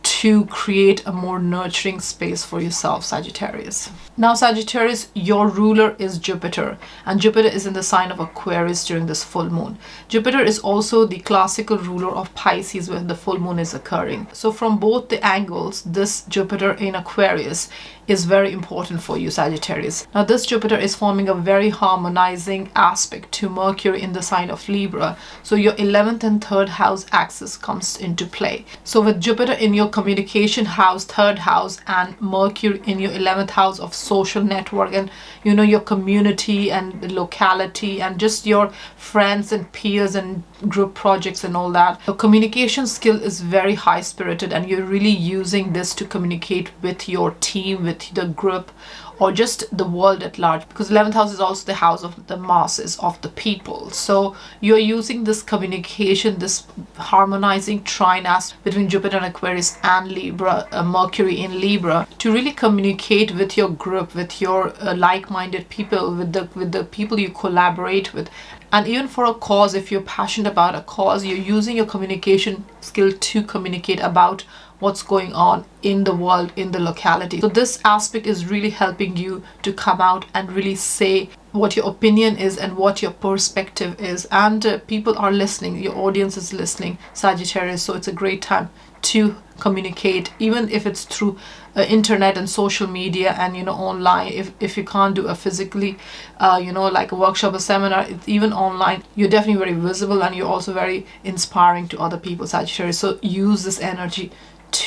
to create a more nurturing space for yourself, Sagittarius. Now, Sagittarius, your ruler is Jupiter, and Jupiter is in the sign of Aquarius during this full moon. Jupiter is also the classical ruler of Pisces when the full moon is occurring. So from both the angles, this Jupiter in Aquarius is very important for you, Sagittarius. Now, this Jupiter is forming a very harmonizing aspect to Mercury in the sign of Libra. So your 11th and 3rd house axis comes into play. So with Jupiter in your communication house, 3rd house, and Mercury in your 11th house of social network and your community and locality and just your friends and peers and group projects and all that, your communication skill is very high spirited, and you're really using this to communicate with your team, with the group, or just the world at large, because 11th house is also the house of the masses, of the people. So you're using this communication, this harmonizing trine aspect between Jupiter and Aquarius and Libra, Mercury in Libra, to really communicate with your group, with your like-minded people, with the people you collaborate with. And even for a cause, if you're passionate about a cause, you're using your communication skill to communicate about what's going on in the world, in the locality. So this aspect is really helping you to come out and really say what your opinion is and what your perspective is. And people are listening, your audience is listening, Sagittarius. So it's a great time to communicate, even if it's through internet and social media and online. If you can't do a physically like a workshop, a seminar, it's even online, you're definitely very visible, and you're also very inspiring to other people, Sagittarius. So use this energy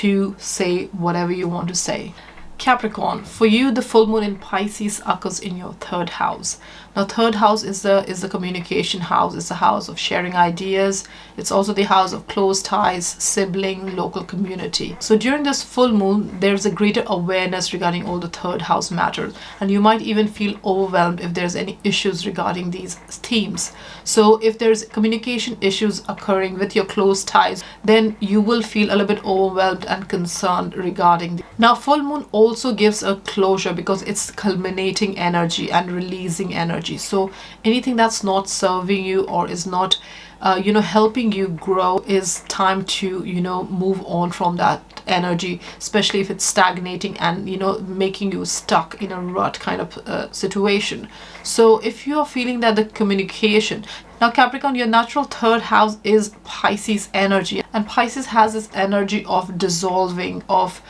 to say whatever you want to say. Capricorn, for you, the full moon in Pisces occurs in your third house. Now, third house is the communication house. It's the house of sharing ideas. It's also the house of close ties, sibling, local community. So during this full moon, there's a greater awareness regarding all the third house matters, and you might even feel overwhelmed if there's any issues regarding these themes. So if there's communication issues occurring with your close ties, then you will feel a little bit overwhelmed and concerned regarding Now, full moon also gives a closure because it's culminating energy and releasing energy. So anything that's not serving you or is not helping you grow, is time to move on from that energy, especially if it's stagnating and making you stuck in a rut kind of situation. So if you are feeling that the communication, now Capricorn, your natural third house is Pisces energy, and Pisces has this energy of dissolving, of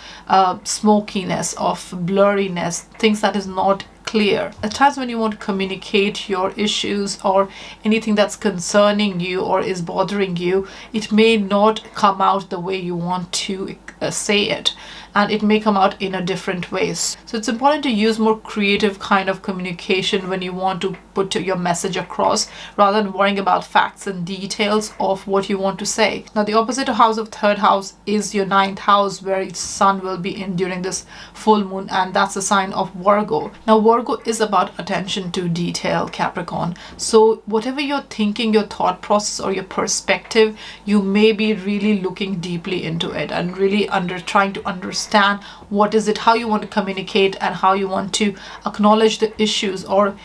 smokiness, of blurriness, things that is not clear. At times when you want to communicate your issues or anything that's concerning you or is bothering you, it may not come out the way you want to say it, and it may come out in a different ways. So it's important to use more creative kind of communication when you want to put your message across, rather than worrying about facts and details of what you want to say. Now, the opposite house of third house is your ninth house, where sun will be in during this full moon, and that's a sign of Virgo. Now, Virgo is about attention to detail, Capricorn. So whatever you're thinking, your thought process or your perspective, you may be really looking deeply into it and really trying to understand what is it, how you want to communicate, and how you want to acknowledge the issues, or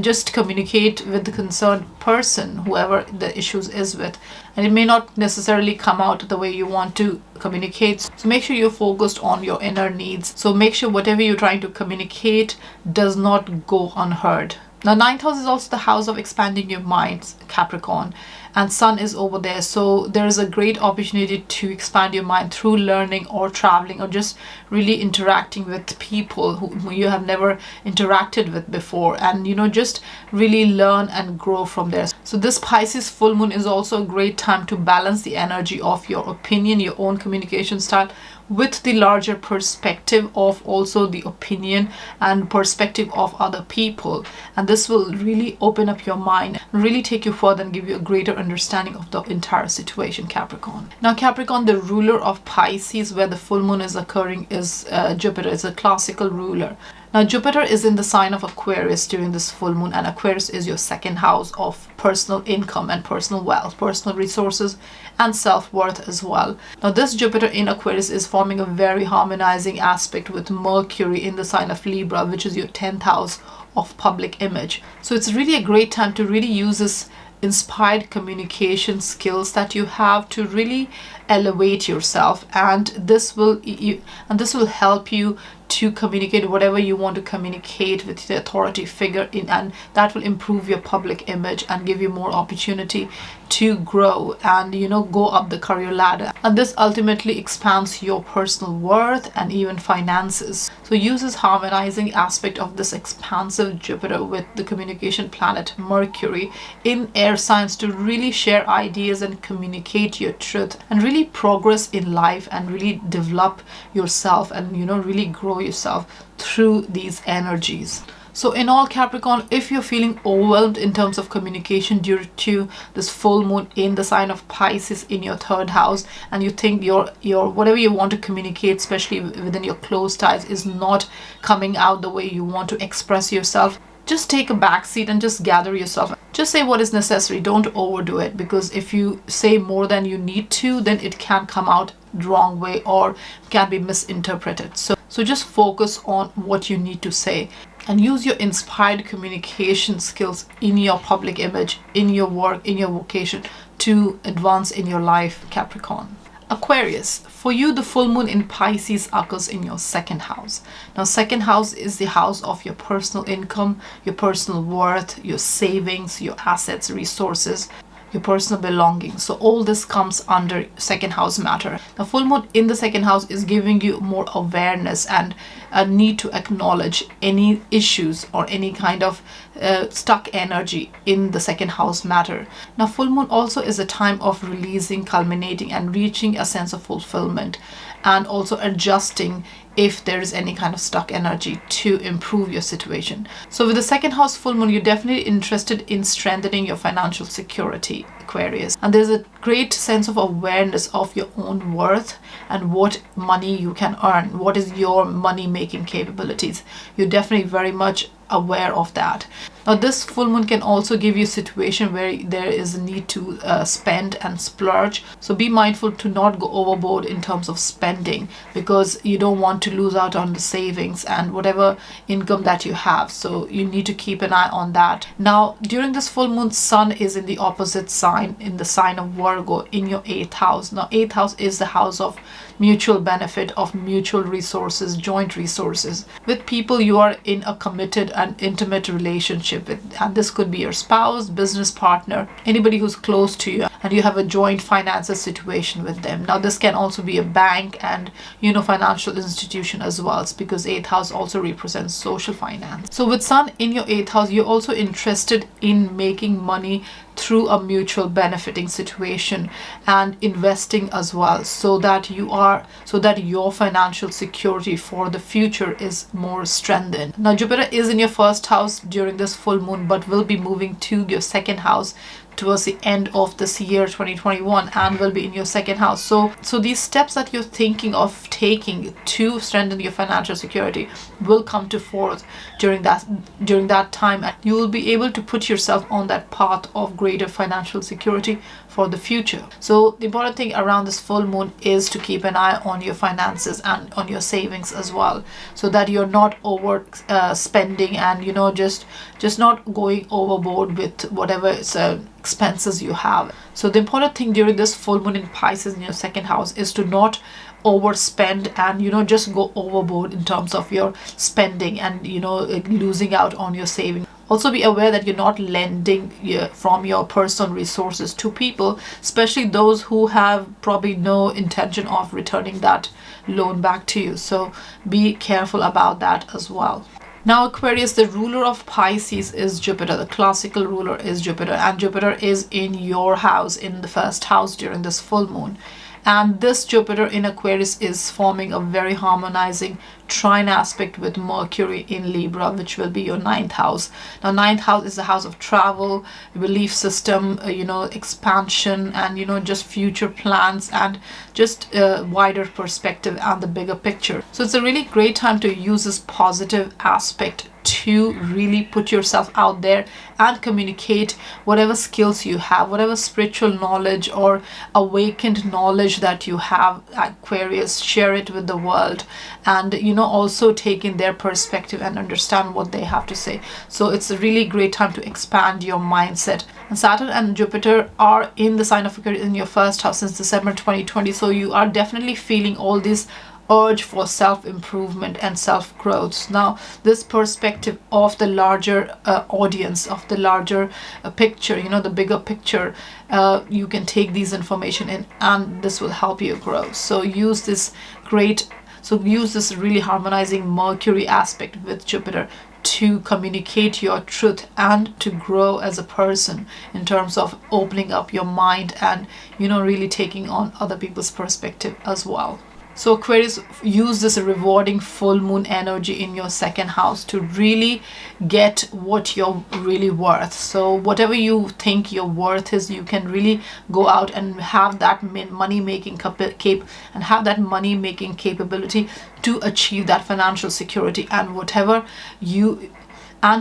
just communicate with the concerned person, whoever the issues is with. And it may not necessarily come out the way you want to communicate. So make sure you're focused on your inner needs. So make sure whatever you're trying to communicate does not go unheard. Now, ninth house is also the house of expanding your mind, Capricorn, and sun is over there. So there is a great opportunity to expand your mind through learning or traveling or just really interacting with people who you have never interacted with before, and just really learn and grow from there. So this Pisces full moon is also a great time to balance the energy of your opinion, your own communication style, with the larger perspective of also the opinion and perspective of other people. And this will really open up your mind and really take you further and give you a greater understanding of the entire situation, Capricorn. Now, Capricorn, the ruler of Pisces, where the full moon is occurring, is Jupiter. It's a classical ruler. Now, Jupiter is in the sign of Aquarius during this full moon, and Aquarius is your second house of personal income and personal wealth, personal resources, and self-worth as well. Now, this Jupiter in Aquarius is forming a very harmonizing aspect with Mercury in the sign of Libra, which is your 10th house of public image. So it's really a great time to really use this inspired communication skills that you have to really elevate yourself, and this will help you to communicate whatever you want to communicate with the authority figure in, and that will improve your public image and give you more opportunity to grow and go up the career ladder, and this ultimately expands your personal worth and even finances. So use this harmonizing aspect of this expansive Jupiter with the communication planet Mercury in air signs to really share ideas and communicate your truth and really progress in life and really develop yourself and really grow yourself through these energies. So in all, Capricorn, if you're feeling overwhelmed in terms of communication due to this full moon in the sign of Pisces in your third house, and you think your whatever you want to communicate, especially within your close ties, is not coming out the way you want to express yourself, just take a back seat and just gather yourself. Just say what is necessary. Don't overdo it, because if you say more than you need to, then it can come out the wrong way or can be misinterpreted. So just focus on what you need to say and use your inspired communication skills in your public image, in your work, in your vocation to advance in your life, Capricorn. Aquarius, for you, the full moon in Pisces occurs in your second house. Now, second house is the house of your personal income, your personal worth, your savings, your assets, resources, your personal belongings. So all this comes under second house matter. The full moon in the second house is giving you more awareness and a need to acknowledge any issues or any kind of stuck energy in the second house matter. Now full moon also is a time of releasing, culminating, and reaching a sense of fulfillment, and also adjusting if there is any kind of stuck energy to improve your situation. So with the second house full moon, you're definitely interested in strengthening your financial security, Aquarius. And there's a great sense of awareness of your own worth and what money you can earn. What is your money making capabilities? You're definitely very much aware of that. Now this full moon can also give you a situation where there is a need to spend and splurge. So be mindful to not go overboard in terms of spending, because you don't want to lose out on the savings and whatever income that you have. So you need to keep an eye on that. Now during this full moon, Sun is in the opposite sign, in the sign of Virgo, in your 8th house. Now 8th house is the house of mutual benefit, of mutual resources, joint resources with people you are in a committed and intimate relationship with. And this could be your spouse, business partner, anybody who's close to you, and you have a joint finances situation with them. Now this can also be a bank and financial institution as well. It's because 8th house also represents social finance. So with Sun in your 8th house, you're also interested in making money through a mutual benefiting situation and investing as well, so that your financial security for the future is more strengthened. Now Jupiter is in your 1st house during this full moon, but will be moving to your 2nd house towards the end of this year 2021, and will be in your 2nd house. So these steps that you're thinking of taking to strengthen your financial security will come to forth during that time, and you will be able to put yourself on that path of greater financial security for the future. So the important thing around this full moon is to keep an eye on your finances and on your savings as well, so that you're not over spending and just not going overboard with whatever expenses you have. So the important thing during this full moon in Pisces in your 2nd house is to not overspend and just go overboard in terms of your spending and losing out on your savings. Also be aware that you're not lending from your personal resources to people, especially those who have probably no intention of returning that loan back to you. So be careful about that as well. Now Aquarius, the ruler of Pisces is Jupiter. The classical ruler is Jupiter, and Jupiter is in your house, in the 1st house during this full moon. And this Jupiter in Aquarius is forming a very harmonizing trine aspect with Mercury in Libra, which will be your 9th house. Now 9th house is the house of travel, belief system, expansion, and just future plans, and just a wider perspective and the bigger picture. So it's a really great time to use this positive aspect to really put yourself out there and communicate whatever skills you have, whatever spiritual knowledge or awakened knowledge that you have, Aquarius. Share it with the world, and also take in their perspective and understand what they have to say. So it's a really great time to expand your mindset. And Saturn and Jupiter are in the sign of Aquarius in your 1st house since December 2020. So you are definitely feeling all these urge for self-improvement and self-growth. Now this perspective of the larger audience, of the larger picture, the bigger picture, you can take these information in, and this will help you grow. So use this really harmonizing Mercury aspect with Jupiter to communicate your truth and to grow as a person in terms of opening up your mind and really taking on other people's perspective as well. So Aquarius, use this rewarding full moon energy in your 2nd house to really get what you're really worth. So whatever you think your worth is, you can really go out and have that money-making money-making capability to achieve that financial security and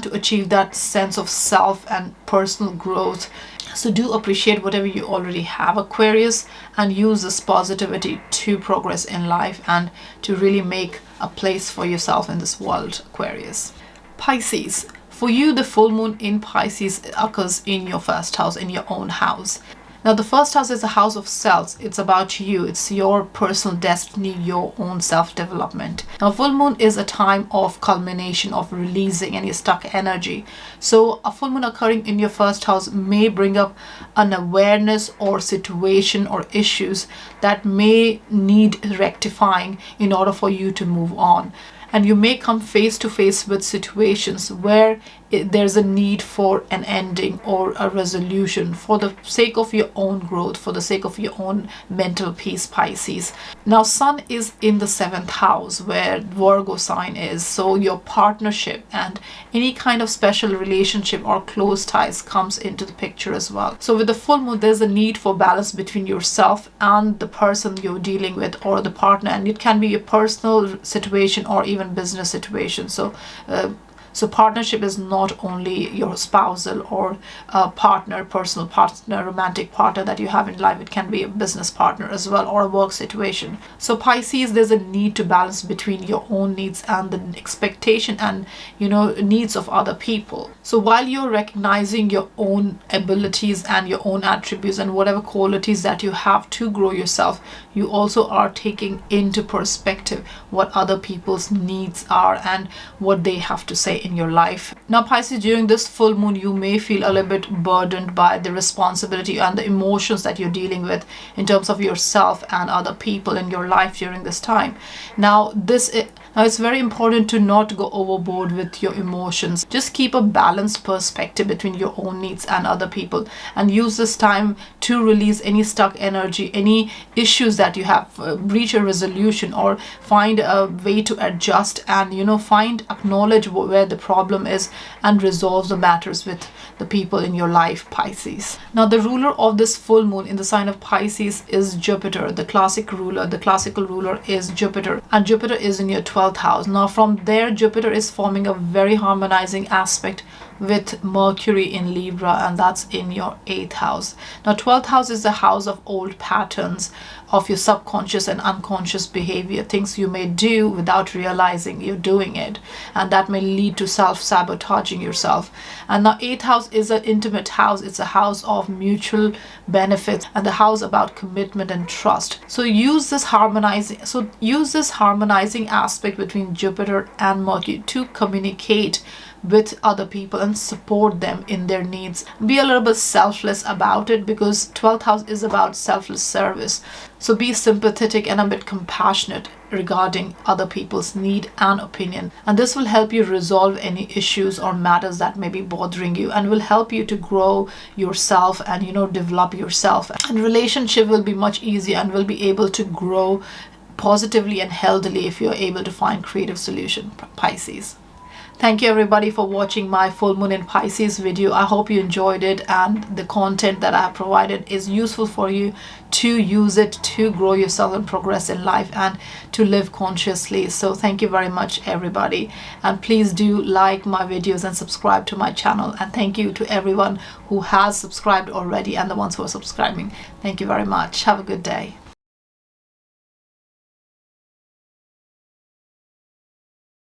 to achieve that sense of self and personal growth. So do appreciate whatever you already have, Aquarius, and use this positivity to progress in life and to really make a place for yourself in this world, Aquarius. Pisces, for you, the full moon in Pisces occurs in your 1st house, in your own house. Now, the first house is a house of selves. It's about you. It's your personal destiny, your own self-development. Now, full moon is a time of culmination, of releasing any stuck energy. So a full moon occurring in your first house may bring up an awareness or situation or issues that may need rectifying in order for you to move on. And you may come face to face with situations where there's a need for an ending or a resolution for the sake of your own growth, for the sake of your own mental peace, Pisces. Now, Sun is in the 7th house where Virgo sign is. So your partnership and any kind of special relationship or close ties comes into the picture as well. So with the full moon, there's a need for balance between yourself and the person you're dealing with or the partner. And it can be a personal situation or even business situation. So partnership is not only your spousal or partner, personal partner, romantic partner that you have in life. It can be a business partner as well or a work situation. So Pisces, there's a need to balance between your own needs and the expectation and, needs of other people. So while you're recognizing your own abilities and your own attributes and whatever qualities that you have to grow yourself, you also are taking into perspective what other people's needs are and what they have to say in your life. Now, Pisces, during this full moon, you may feel a little bit burdened by the responsibility and the emotions that you're dealing with in terms of yourself and other people in your life during this time. Now, it's very important to not go overboard with your emotions. Just keep a balanced perspective between your own needs and other people, and use this time to release any stuck energy, any issues that you have, reach a resolution or find a way to adjust and acknowledge where the problem is and resolve the matters with the people in your life, Pisces. Now, the ruler of this full moon in the sign of Pisces is Jupiter, the classical ruler is Jupiter, and Jupiter is in your 12th house. Now, from there, Jupiter is forming a very harmonizing aspect with Mercury in Libra, and that's in your 8th house. Now, 12th house is the house of old patterns of your subconscious and unconscious behavior, things you may do without realizing you're doing it, and that may lead to self-sabotaging yourself. And now 8th house is an intimate house. It's a house of mutual benefits and the house about commitment and trust. So use this harmonizing aspect between Jupiter and Mercury to communicate with other people and support them in their needs. Be a little bit selfless about it, because 12th house is about selfless service. So be sympathetic and a bit compassionate regarding other people's need and opinion. And this will help you resolve any issues or matters that may be bothering you, and will help you to grow yourself and, develop yourself. And relationship will be much easier and will be able to grow positively and healthily if you're able to find creative solution, Pisces. Thank you everybody for watching my full moon in Pisces video. I hope you enjoyed it and the content that I have provided is useful for you to use it to grow yourself and progress in life and to live consciously. So thank you very much everybody, and please do like my videos and subscribe to my channel. And thank you to everyone who has subscribed already and the ones who are subscribing. Thank you very much. Have a good day.